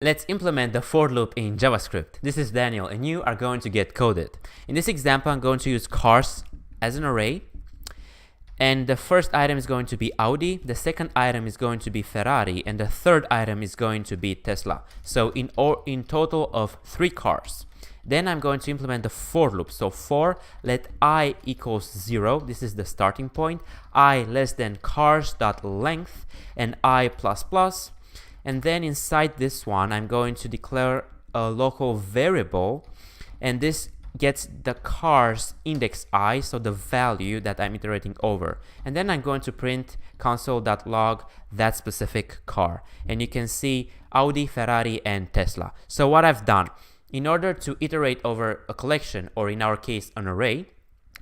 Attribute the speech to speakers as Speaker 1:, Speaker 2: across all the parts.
Speaker 1: Let's implement the for loop in JavaScript. This is Daniel and you are going to get coded. In this example, I'm going to use cars as an array. And the first item is going to be Audi, the second item is going to be Ferrari, and the third item is going to be Tesla. So in total of 3 cars. Then I'm going to implement the for loop. So for let I equals 0, this is the starting point, I less than cars.length and I plus plus. And then inside this one, I'm going to declare a local variable, and this gets the car's index I, so the value that I'm iterating over. And then I'm going to print console.log that specific car. And you can see Audi, Ferrari, and Tesla. So what I've done, in order to iterate over a collection, or in our case, an array,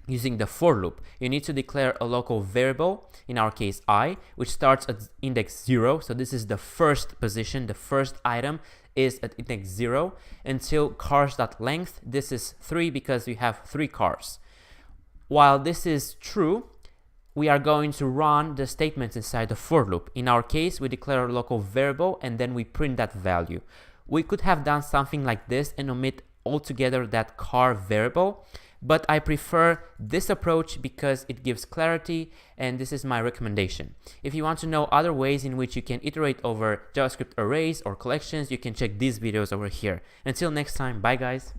Speaker 1: using the for loop, you need to declare a local variable, in our case I, which starts at index 0. So this is the first position, the first item is at index 0 until cars.length. This is 3 because we have 3 cars. While this is true, we are going to run the statements inside the for loop. In our case, we declare a local variable and then we print that value. We could have done something like this and omit altogether that car variable, but I prefer this approach because it gives clarity, and this is my recommendation. If you want to know other ways in which you can iterate over JavaScript arrays or collections, you can check these videos over here. Until next time, bye guys.